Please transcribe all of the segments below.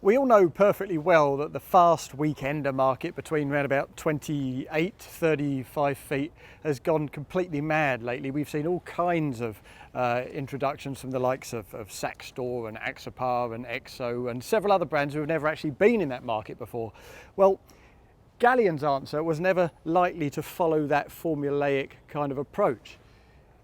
We all know perfectly well that the fast weekender market between around about 28, 35 feet has gone completely mad lately. We've seen all kinds of introductions from the likes of Castro and Axopar and Exo and several other brands who have never actually been in that market before. Well, Galleon's answer was never likely to follow that formulaic kind of approach.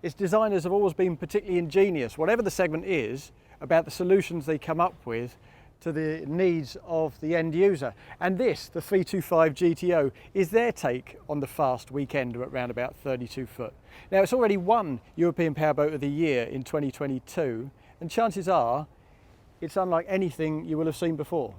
Its designers have always been particularly ingenious, whatever the segment is, about the solutions they come up with to the needs of the end user. And this, the 325 GTO, is their take on the fast weekender at around about 32 foot. Now, it's already won European Powerboat of the Year in 2022, and chances are it's unlike anything you will have seen before.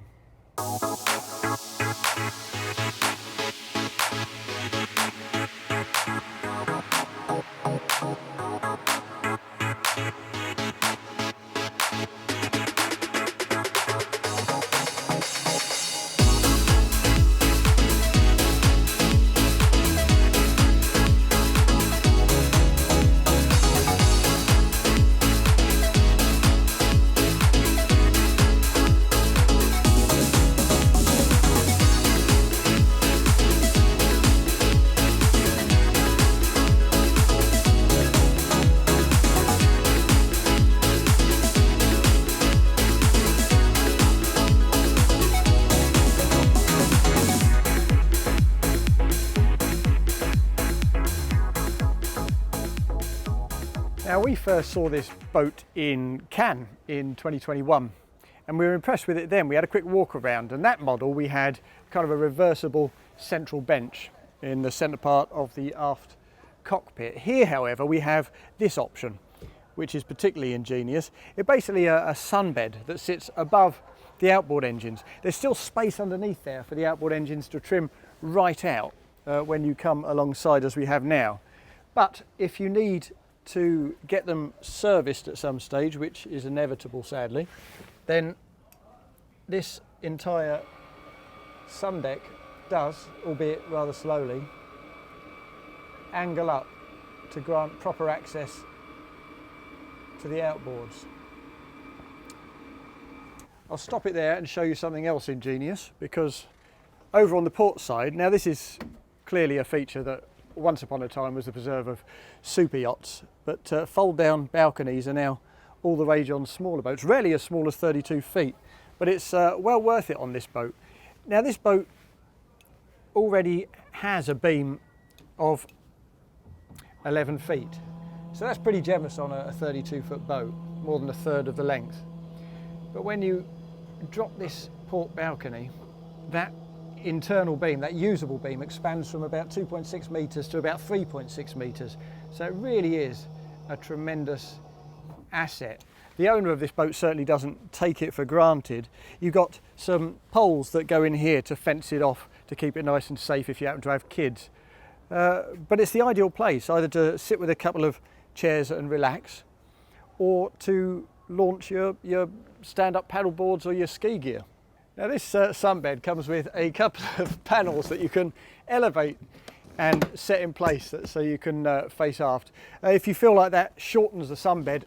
Now, we first saw this boat in Cannes in 2021 and we were impressed with it then. We had a quick walk around, and that model we had kind of a reversible central bench in the centre part of the aft cockpit. Here, however, we have this option, which is particularly ingenious. It's basically a sunbed that sits above the outboard engines. There's still space underneath there for the outboard engines to trim right out when you come alongside as we have now. But if you need to get them serviced at some stage, which is inevitable sadly, then this entire sun deck does, albeit rather slowly, angle up to grant proper access to the outboards. I'll stop it there and show you something else ingenious, because over on the port side, now this is clearly a feature that once upon a time was the preserve of super yachts, but fold down balconies are now all the rage on smaller boats, rarely as small as 32 feet, but it's well worth it on this boat. Now, this boat already has a beam of 11 feet, so that's pretty generous on a 32 foot boat, more than a third of the length. But when you drop this port balcony, that internal beam, that usable beam, expands from about 2.6 metres to about 3.6 metres. So it really is a tremendous asset. The owner of this boat certainly doesn't take it for granted. You've got some poles that go in here to fence it off to keep it nice and safe if you happen to have kids. But it's the ideal place, either to sit with a couple of chairs and relax, or to launch your stand-up paddle boards or your ski gear. Now, this sunbed comes with a couple of panels that you can elevate and set in place so you can face aft. If you feel like that shortens the sunbed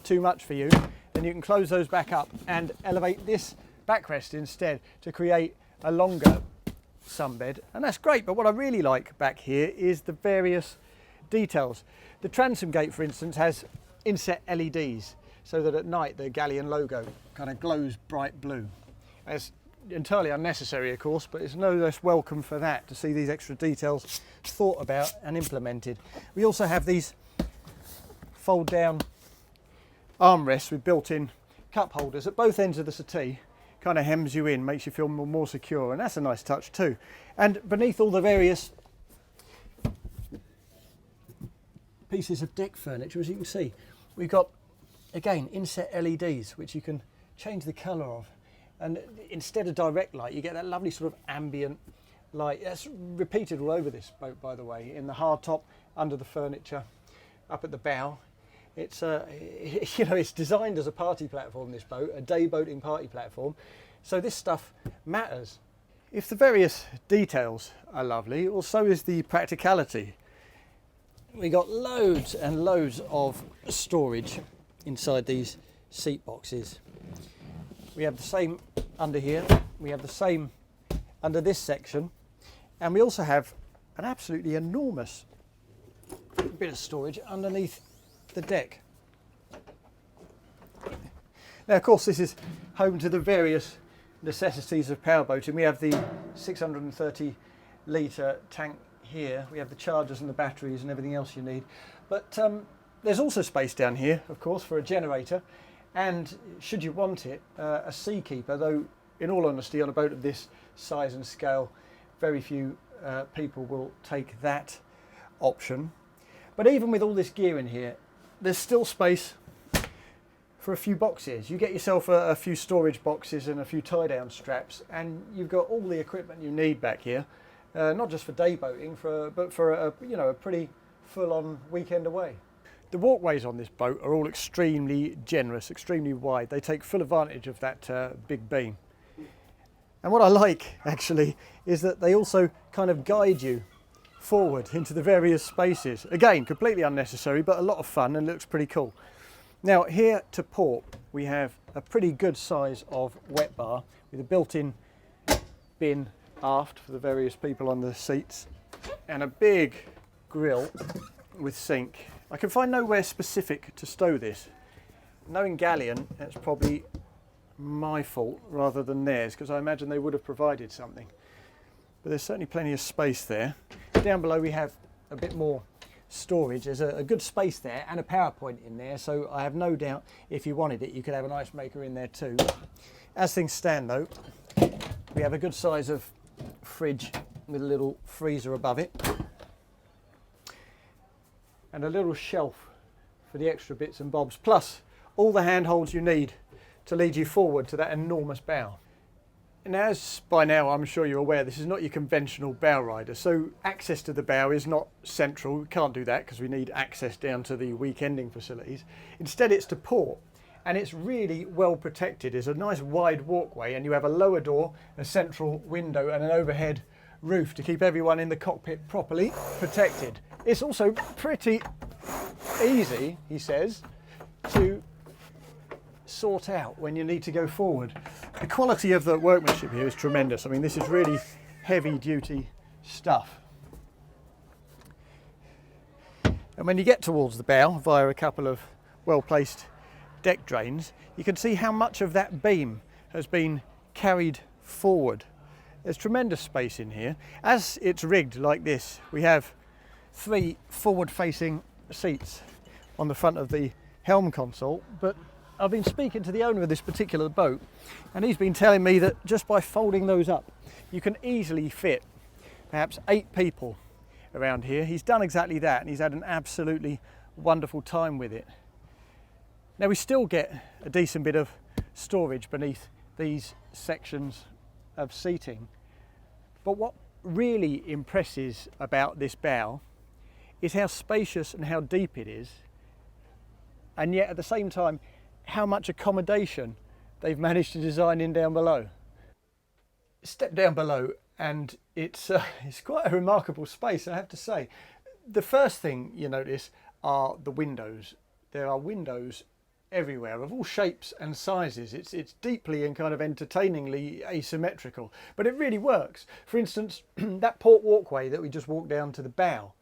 too much for you, then you can close those back up and elevate this backrest instead to create a longer sunbed, and that's great. But what I really like back here is the various details. The transom gate, for instance, has inset LEDs so that at night the Galleon logo kind of glows bright blue. It's entirely unnecessary, of course, but it's no less welcome for that, to see these extra details thought about and implemented. We also have these fold down armrests with built-in cup holders at both ends of the settee. Kind of hems you in, makes you feel more secure, and that's a nice touch too. And beneath all the various pieces of deck furniture, as you can see, we've got, again, inset LEDs which you can change the colour of. And instead of direct light, you get that lovely sort of ambient light. That's repeated all over this boat, by the way, in the hardtop, under the furniture, up at the bow. It's you know, it's designed as a party platform, this boat, a day boating party platform. So this stuff matters. If the various details are lovely, well, so is the practicality. We got loads and loads of storage inside these seat boxes. We have the same under here. We have the same under this section. And we also have an absolutely enormous bit of storage underneath the deck. Now, of course, this is home to the various necessities of powerboating. We have the 630 litre tank here. We have the chargers and the batteries and everything else you need. But there's also space down here, of course, for a generator. And should you want it, a seakeeper, though in all honesty, on a boat of this size and scale, very few people will take that option. But even with all this gear in here, there's still space for a few boxes. You get yourself a few storage boxes and a few tie-down straps, and you've got all the equipment you need back here, not just for day boating, but for a pretty full-on weekend away. The walkways on this boat are all extremely generous, extremely wide. They take full advantage of that big beam. And what I like, actually, is that they also kind of guide you forward into the various spaces. Again, completely unnecessary, but a lot of fun and looks pretty cool. Now, here to port, we have a pretty good size of wet bar with a built-in bin aft for the various people on the seats, and a big grill with sink. I can find nowhere specific to stow this. Knowing Galleon, that's probably my fault rather than theirs, because I imagine they would have provided something. But there's certainly plenty of space there. Down below we have a bit more storage. There's a good space there and a power point in there, so I have no doubt if you wanted it you could have an ice maker in there too. As things stand though, we have a good size of fridge with a little freezer above it and a little shelf for the extra bits and bobs, plus all the handholds you need to lead you forward to that enormous bow. And as by now I'm sure you're aware, this is not your conventional bow rider, so access to the bow is not central. We can't do that because we need access down to the weekending facilities. Instead it's to port, and it's really well protected. It's a nice wide walkway, and you have a lower door, a central window and an overhead roof to keep everyone in the cockpit properly protected. It's also pretty easy, he says, to sort out when you need to go forward. The quality of the workmanship here is tremendous. I mean, this is really heavy duty stuff. And when you get towards the bow via a couple of well placed deck drains, you can see how much of that beam has been carried forward. There's tremendous space in here. As it's rigged like this, we have 3 forward facing seats on the front of the Helm console, but I've been speaking to the owner of this particular boat, and he's been telling me that just by folding those up you can easily fit perhaps 8 people around here. He's done exactly that, and he's had an absolutely wonderful time with it. Now we still get a decent bit of storage beneath these sections of seating, but what really impresses about this bow is how spacious and how deep it is, and yet at the same time how much accommodation they've managed to design in down below. Step down below and it's quite a remarkable space, I have to say. The first thing you notice are the windows. There are windows everywhere of all shapes and sizes. It's deeply and kind of entertainingly asymmetrical, but it really works. For instance, that port walkway that we just walked down to the bow,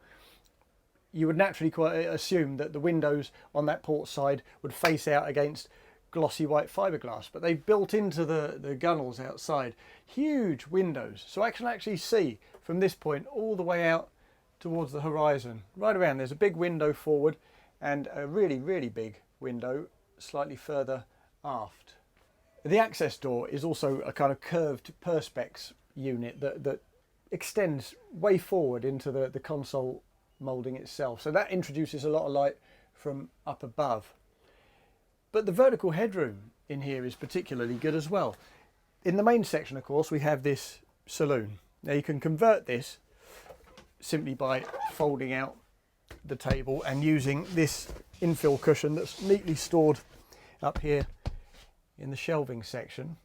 you would naturally quite assume that the windows on that port side would face out against glossy white fiberglass, but they've built into the gunnels outside huge windows, so I can actually see from this point all the way out towards the horizon. Right around there's a big window forward and a really big window slightly further aft. The access door is also a kind of curved perspex unit that extends way forward into the console moulding itself, so that introduces a lot of light from up above. But the vertical headroom in here is particularly good as well. In the main section, of course, we have this saloon. Now you can convert this simply by folding out the table and using this infill cushion that's neatly stored up here in the shelving section.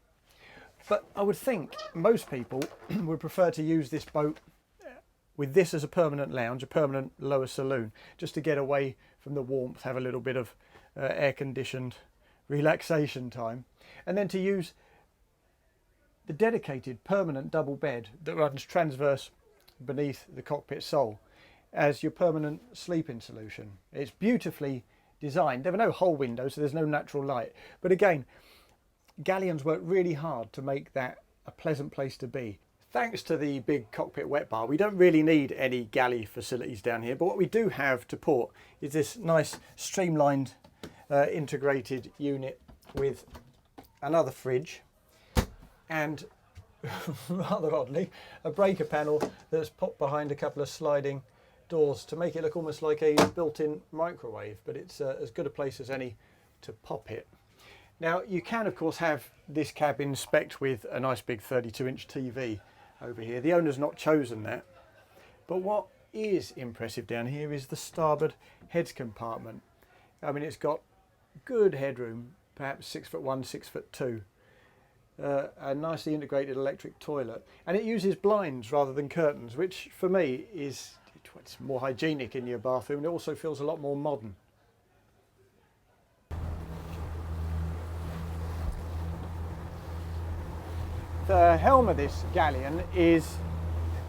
But I would think most people would prefer to use this boat with this as a permanent lounge, a permanent lower saloon, just to get away from the warmth, have a little bit of air-conditioned relaxation time. And then to use the dedicated permanent double bed that runs transverse beneath the cockpit sole as your permanent sleeping solution. It's beautifully designed. There are no hull windows, so there's no natural light. But again, Galleons work really hard to make that a pleasant place to be. Thanks to the big cockpit wet bar, we don't really need any galley facilities down here, but what we do have to port is this nice streamlined integrated unit with another fridge and rather oddly a breaker panel that's popped behind a couple of sliding doors to make it look almost like a built-in microwave, but it's as good a place as any to pop it. Now you can of course have this cabin spec'd with a nice big 32-inch TV over here. The owner's not chosen that, but what is impressive down here is the starboard heads compartment. I mean, it's got good headroom, perhaps 6'1", 6'2", a nicely integrated electric toilet, and it uses blinds rather than curtains, which for me is it's more hygienic in your bathroom, and it also feels a lot more modern. The helm of this Galleon is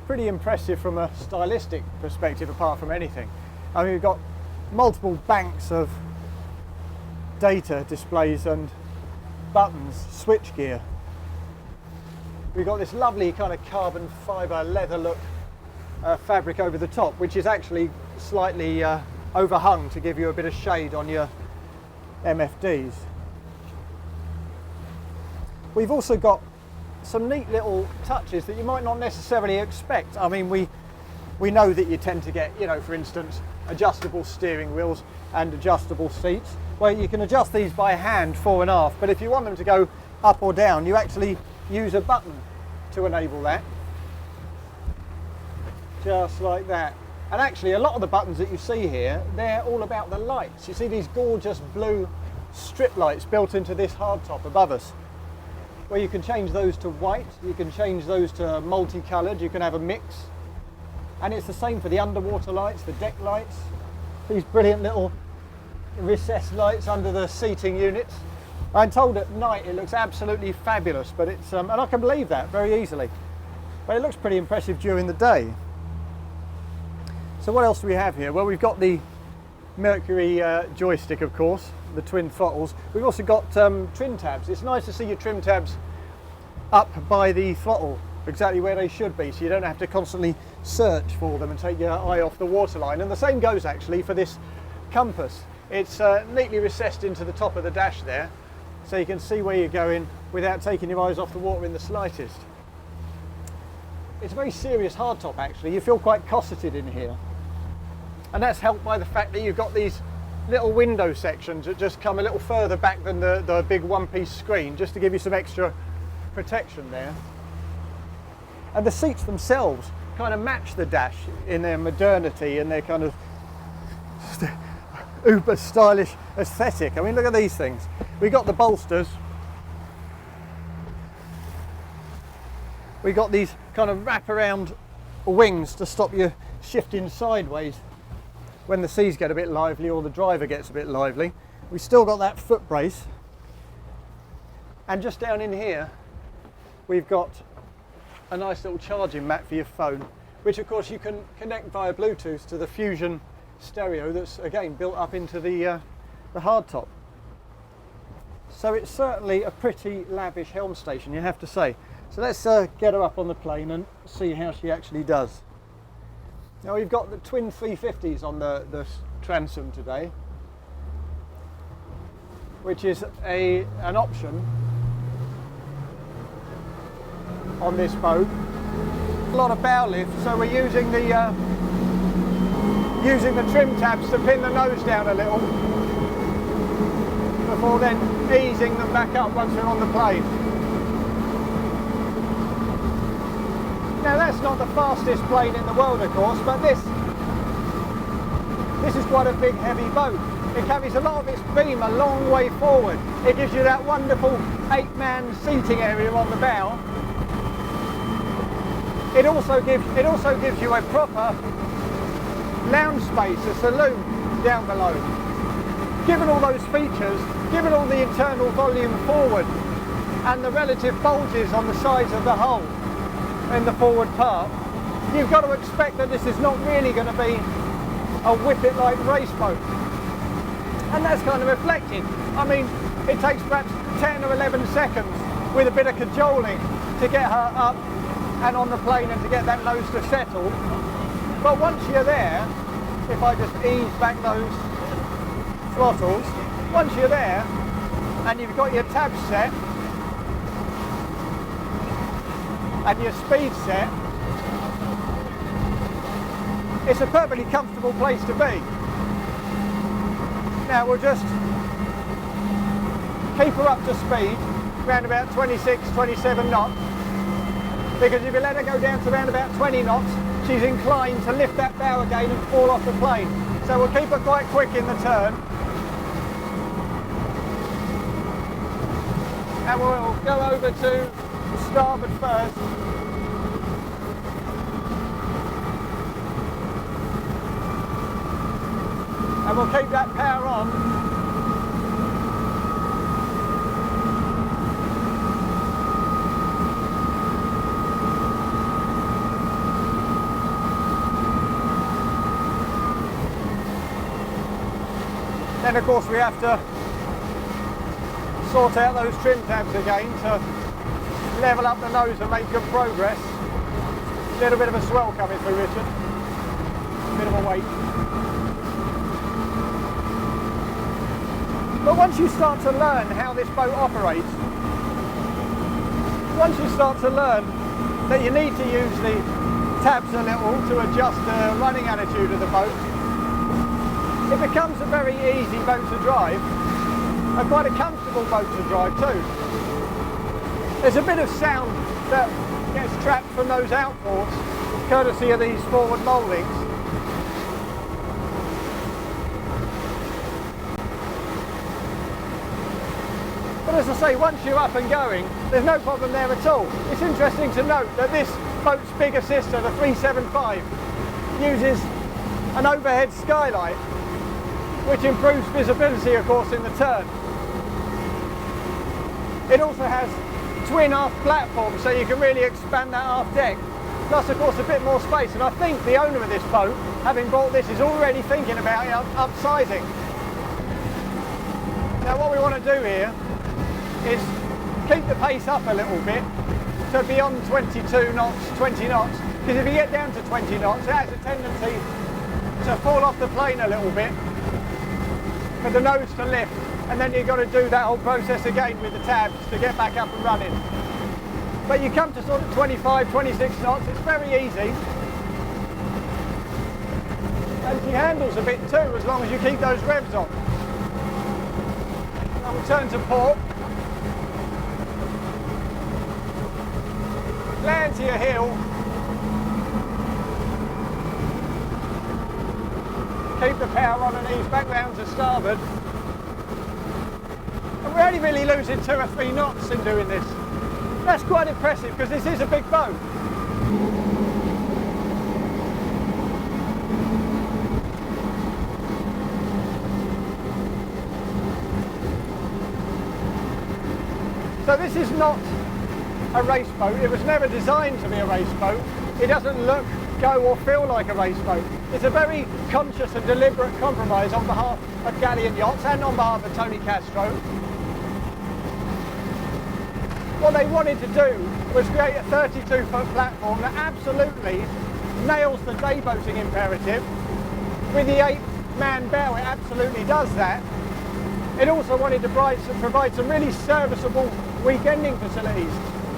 pretty impressive from a stylistic perspective, apart from anything. I mean, we've got multiple banks of data displays and buttons, switch gear. We've got this lovely kind of carbon fibre leather look fabric over the top, which is actually slightly overhung to give you a bit of shade on your MFDs. We've also got some neat little touches that you might not necessarily expect. I mean, we know that you tend to get, you know, for instance, adjustable steering wheels and adjustable seats, where you can adjust these by hand fore and aft, but if you want them to go up or down, you actually use a button to enable that, just like that. And actually a lot of the buttons that you see here, they're all about the lights. You see these gorgeous blue strip lights built into this hardtop above us, where you can change those to white, you can change those to multicoloured, you can have a mix. And it's the same for the underwater lights, the deck lights, these brilliant little recessed lights under the seating units. I'm told at night it looks absolutely fabulous, but it's and I can believe that very easily. But it looks pretty impressive during the day. So what else do we have here? Well, we've got the Mercury joystick, of course, the twin throttles. We've also got trim tabs. It's nice to see your trim tabs up by the throttle, exactly where they should be, so you don't have to constantly search for them and take your eye off the waterline. And the same goes actually for this compass. It's neatly recessed into the top of the dash there, so you can see where you're going without taking your eyes off the water in the slightest. It's a very serious hardtop actually. You feel quite cosseted in here. And that's helped by the fact that you've got these little window sections that just come a little further back than the big one-piece screen, just to give you some extra protection there. And the seats themselves kind of match the dash in their modernity and their kind of uber stylish aesthetic. I mean, look at these things. We got the bolsters. We got these kind of wraparound wings to stop you shifting sideways when the seas get a bit lively or the driver gets a bit lively. We've still got that foot brace. And just down in here, we've got a nice little charging mat for your phone, which of course you can connect via Bluetooth to the Fusion stereo that's again built up into the hardtop. So it's certainly a pretty lavish helm station, you have to say. So let's get her up on the plane and see how she actually does. Now we've got the twin 350s on the transom today, which is an option on this boat. A lot of bow lift, so we're using the trim tabs to pin the nose down a little before then easing them back up once we're on the plane. Now that's not the fastest plane in the world, of course, but this is quite a big heavy boat. It carries a lot of its beam a long way forward. It gives you that wonderful 8-man seating area on the bow. It also gives you a proper lounge space, a saloon down below. Given all those features, given all the internal volume forward and the relative bulges on the sides of the hull in the forward part, you've got to expect that this is not really going to be a whip-it-like race boat. And that's kind of reflected. I mean, it takes perhaps 10 or 11 seconds with a bit of cajoling to get her up and on the plane and to get that nose to settle. But once you're there, if I just ease back those throttles, once you're there and you've got your tabs set and your speed set, it's a perfectly comfortable place to be. Now we'll just keep her up to speed, around about 26, 27 knots, because if you let her go down to around about 20 knots, she's inclined to lift that bow again and fall off the plane. So we'll keep her quite quick in the turn. And we'll go over to starboard first. And we'll keep that power on. Then of course we have to sort out those trim tabs again to level up the nose and make good progress. A little bit of a swell coming through, Richard. A bit of a weight. But once you start to learn how this boat operates, once you start to learn that you need to use the tabs a little to adjust the running attitude of the boat, it becomes a very easy boat to drive, and quite a comfortable boat to drive too. There's a bit of sound that gets trapped from those outboards, courtesy of these forward mouldings. But as I say, once you're up and going, there's no problem there at all. It's interesting to note that this boat's bigger sister, the 375, uses an overhead skylight, which improves visibility, of course, in the turn. It also has twin aft platforms, so you can really expand that aft deck. Plus, of course, a bit more space. And I think the owner of this boat, having bought this, is already thinking about upsizing. Now, what we want to do here is keep the pace up a little bit to beyond 22 knots, 20 knots. Because if you get down to 20 knots, it has a tendency to fall off the plane a little bit, for the nose to lift, and then you've got to do that whole process again with the tabs to get back up and running. But you come to sort of 25, 26 knots, it's very easy. And she handles a bit too, as long as you keep those revs on. Now we'll turn to port. Land to your heel. Keep the power on and ease back round to starboard. And we're only really losing 2 or 3 knots in doing this. That's quite impressive because this is a big boat. So this is not a race boat. It was never designed to be a race boat. It doesn't look, go or feel like a race boat. It's a very conscious and deliberate compromise on behalf of Galleon Yachts and on behalf of Tony Castro. What they wanted to do was create a 32-foot platform that absolutely nails the day boating imperative. With the 8-man bow, it absolutely does that. It also wanted to provide some really serviceable weekending facilities.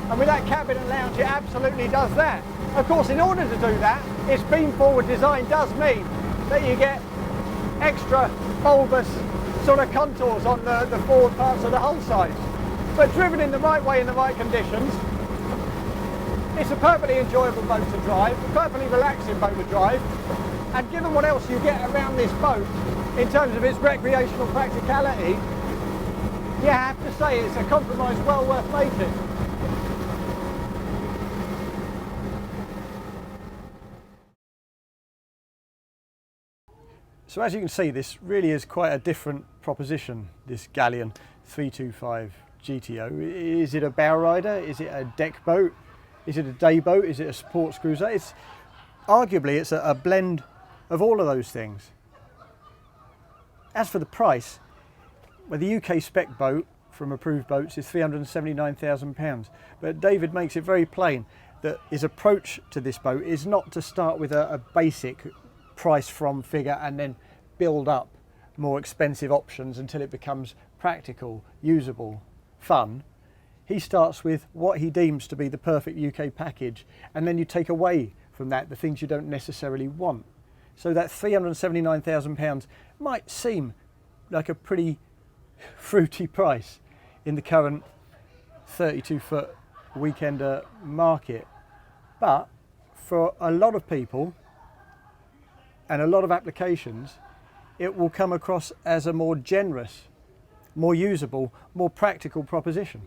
And with that cabin and lounge, it absolutely does that. Of course, in order to do that, its beam forward design does mean that you get extra bulbous sort of contours on the forward parts of the hull sides. But driven in the right way in the right conditions, it's a perfectly enjoyable boat to drive, a perfectly relaxing boat to drive, and given what else you get around this boat in terms of its recreational practicality, you have to say it's a compromise well worth making. So as you can see, this really is quite a different proposition, this Galleon 325 GTO? Is it a bow rider? Is it a deck boat? Is it a day boat? Is it a sports cruiser? It's arguably it's a blend of all of those things. As for the price, well, the UK spec boat from Approved Boats is £379,000, but David makes it very plain that his approach to this boat is not to start with a basic price from figure and then build up more expensive options until it becomes practical, usable, fun. He starts with what he deems to be the perfect UK package, and then you take away from that the things you don't necessarily want. So that £379,000 might seem like a pretty fruity price in the current 32-foot weekender market, but for a lot of people and a lot of applications, it will come across as a more generous, more usable, more practical proposition.